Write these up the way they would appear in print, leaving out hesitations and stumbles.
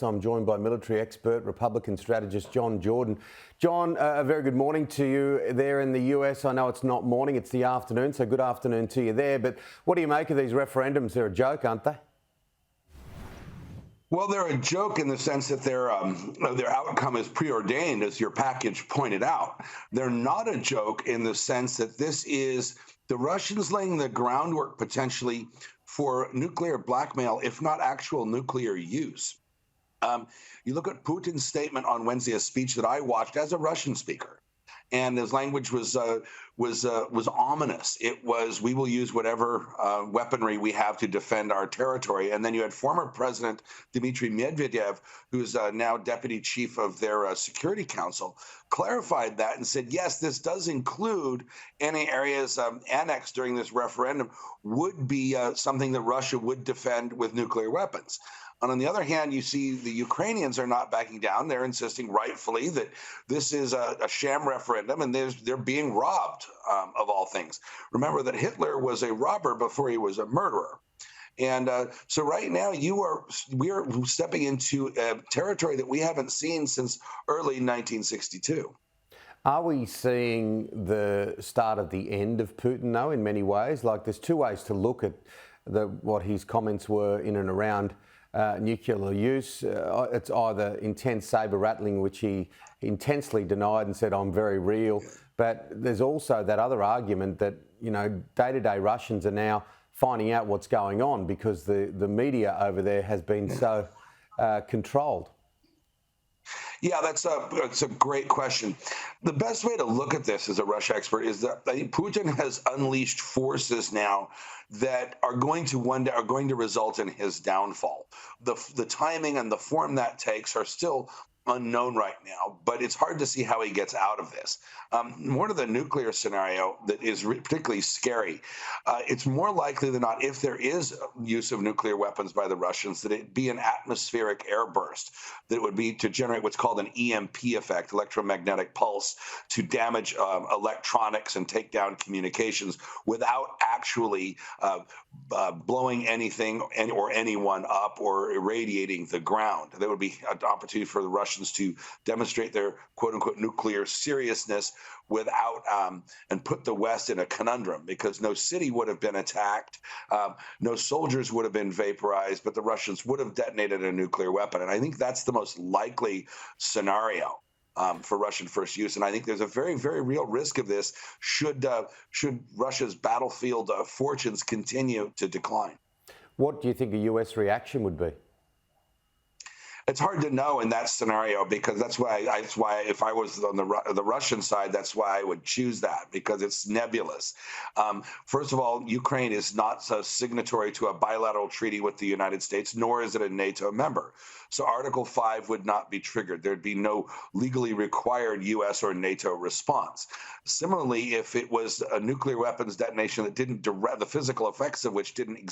I'm joined by military expert, Republican strategist John Jordan. John, a very good morning to you there in the US. I know it's not morning, it's the afternoon, so good afternoon to you there. But what do you make of these referendums? They're a joke, aren't they? Well, they're a joke in the sense that their outcome is preordained, as your package pointed out. They're not a joke in the sense that this is the Russians laying the groundwork potentially for nuclear blackmail, if not actual nuclear use. You look at Putin's statement on Wednesday, a speech that I watched as a Russian speaker, and his language was ominous. It was, we will use whatever weaponry we have to defend our territory. And then you had former President Dmitry Medvedev, who's now deputy chief of their Security Council, clarified that and said, yes, this does include any areas annexed during this referendum would be something that Russia would defend with nuclear weapons. And on the other hand, you see the Ukrainians are not backing down. They're insisting rightfully that this is a sham referendum and they're being robbed of all things. Remember that Hitler was a robber before he was a murderer. And so right now we are stepping into a territory that we haven't seen since early 1962. Are we seeing the start of the end of Putin, though, in many ways? Like, there's two ways to look at what his comments were in and around nuclear use. It's either intense saber rattling, which he intensely denied and said, I'm very real. But there's also that other argument that, you know, day-to-day Russians are now finding out what's going on because the media over there has been so controlled. Yeah, that's a great question. The best way to look at this as a Russia expert is that I think Putin has unleashed forces now that are going to result in his downfall. The timing and the form that takes are still unknown right now, but it's hard to see how he gets out of this. More to the nuclear scenario that is particularly scary. It's more likely than not, if there is use of nuclear weapons by the Russians, that it be an atmospheric airburst that would be to generate what's called an EMP effect, electromagnetic pulse, to damage electronics and take down communications without actually blowing anything or anyone up or irradiating the ground. That would be an opportunity for the Russians to demonstrate their quote-unquote nuclear seriousness without and put the West in a conundrum, because no city would have been attacked, no soldiers would have been vaporized, but the Russians would have detonated a nuclear weapon. And I think that's the most likely scenario for Russian first use. And I think there's a very, very real risk of this should Russia's battlefield fortunes continue to decline. What do you think a US reaction would be? It's hard to know in that scenario, because that's why if I was on the Russian side, that's why I would choose that, because it's nebulous. First of all, Ukraine is not a signatory to a bilateral treaty with the United States, nor is it a NATO member. So Article 5 would not be triggered. There'd be no legally required U.S. or NATO response. Similarly, if it was a nuclear weapons detonation that the physical effects of which didn't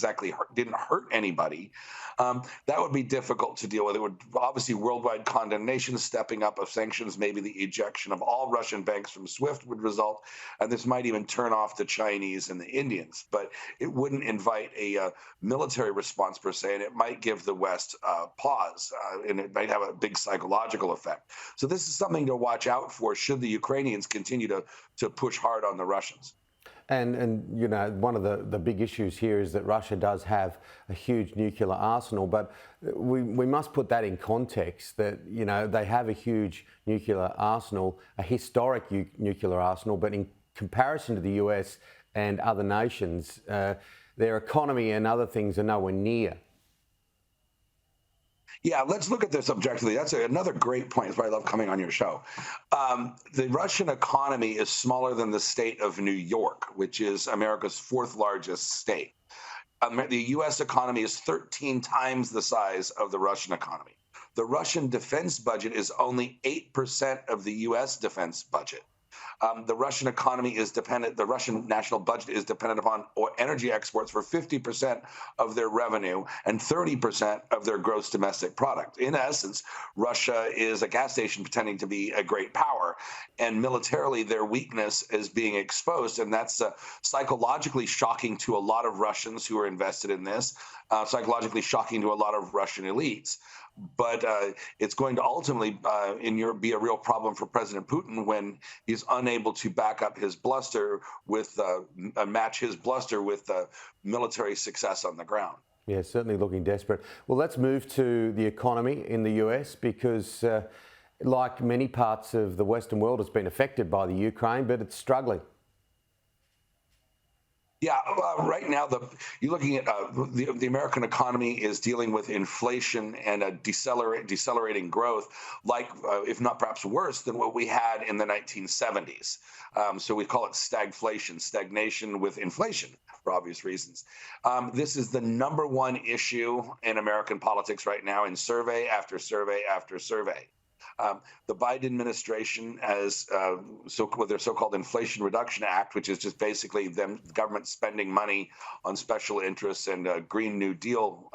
hurt anybody, that would be difficult to deal with. It would obviously worldwide condemnation, stepping up of sanctions, maybe the ejection of all Russian banks from SWIFT would result, and this might even turn off the Chinese and the Indians. But it wouldn't invite a military response per se, and it might give the West pause. And it might have a big psychological effect. So this is something to watch out for should the Ukrainians continue to push hard on the Russians. And you know, one of the big issues here is that Russia does have a huge nuclear arsenal, but we must put that in context that, you know, they have a huge nuclear arsenal, a historic nuclear arsenal, but in comparison to the US and other nations, their economy and other things are nowhere near. Yeah, let's look at this objectively. That's another great point. That's why I love coming on your show. The Russian economy is smaller than the state of New York, which is America's fourth largest state. The U.S. economy is 13 times the size of the Russian economy. The Russian defense budget is only 8% of the U.S. defense budget. The Russian economy is dependent, the Russian national budget is dependent upon energy exports for 50% of their revenue and 30% of their gross domestic product. In essence, Russia is a gas station pretending to be a great power, and militarily their weakness is being exposed, and that's psychologically shocking to a lot of Russians who are invested in this, psychologically shocking to a lot of Russian elites. but it's going to ultimately, be a real problem for President Putin when he's unable to back up his bluster with match his bluster with military success on the ground. Yeah, certainly looking desperate. Well, let's move to the economy in the US because, like many parts of the Western world, it's been affected by the Ukraine, but it's struggling. Yeah, right now you're looking at the American economy is dealing with inflation and a decelerating growth, like if not perhaps worse than what we had in the 1970s. So we call it stagflation, stagnation with inflation for obvious reasons. This is the number one issue in American politics right now in survey after survey after survey. The Biden administration has with their so-called Inflation Reduction Act, which is just basically them government spending money on special interests and Green New Deal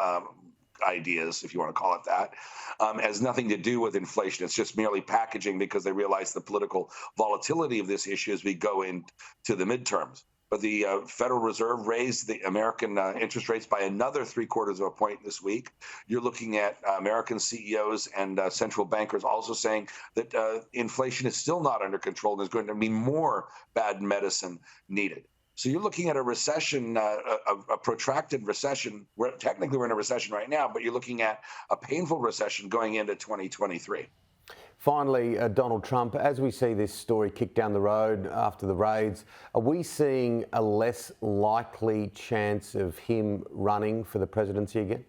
ideas, if you want to call it that, has nothing to do with inflation. It's just merely packaging because they realize the political volatility of this issue as we go into the midterms. But the Federal Reserve raised the American interest rates by another 0.75 of a point this week. You're looking at American CEOs and central bankers also saying that inflation is still not under control and there's going to be more bad medicine needed. So you're looking at a recession, a protracted recession. Technically, we're in a recession right now, but you're looking at a painful recession going into 2023. Finally, Donald Trump, as we see this story kick down the road after the raids, are we seeing a less likely chance of him running for the presidency again?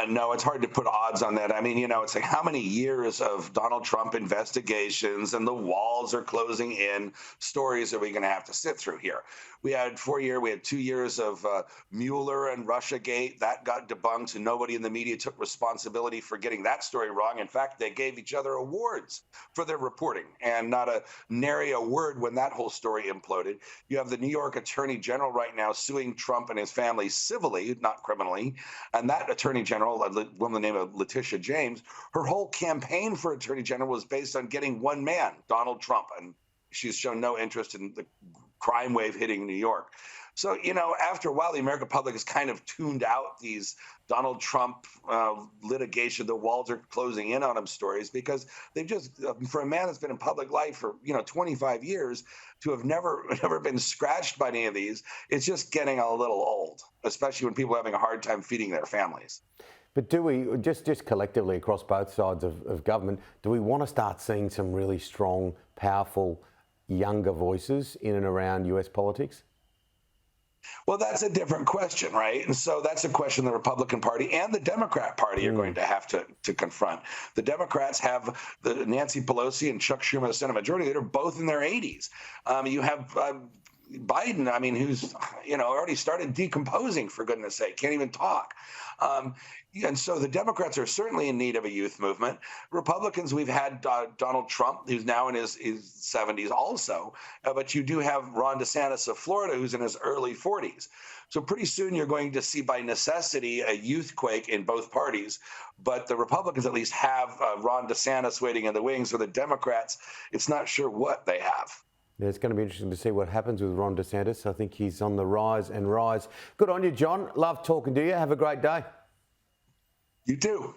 No, it's hard to put odds on that. I mean, it's like how many years of Donald Trump investigations and the walls are closing in stories are we going to have to sit through here? We had 2 years of Mueller and Russiagate. That got debunked, and nobody in the media took responsibility for getting that story wrong. In fact, they gave each other awards for their reporting, and not a nary a word when that whole story imploded. You have the New York Attorney General right now suing Trump and his family civilly, not criminally, and that Attorney General, a woman by the name of Letitia James, her whole campaign for Attorney General was based on getting one man, Donald Trump, and she's shown no interest in the crime wave hitting New York. So, after a while, the American public has kind of tuned out these Donald Trump litigation, the walls are closing in on him stories, because they've just, for a man that's been in public life for, 25 years, to have never been scratched by any of these, it's just getting a little old, especially when people are having a hard time feeding their families. But do we, just collectively across both sides of government, do we want to start seeing some really strong, powerful, younger voices in and around US politics? Well, that's a different question, right? And so that's a question the Republican Party and the Democrat Party are going to have to confront. The Democrats have Nancy Pelosi and Chuck Schumer, the Senate Majority Leader, both in their 80s. You have Biden, who's already started decomposing, for goodness sake, can't even talk. And so the Democrats are certainly in need of a youth movement. Republicans, we've had Donald Trump, who's now in his 70s also, but you do have Ron DeSantis of Florida, who's in his early 40s. So pretty soon you're going to see, by necessity, a youth quake in both parties. But the Republicans at least have Ron DeSantis waiting in the wings. For the Democrats, it's not sure what they have. Yeah, it's going to be interesting to see what happens with Ron DeSantis. I think he's on the rise and rise. Good on you, John. Love talking to you. Have a great day. You too.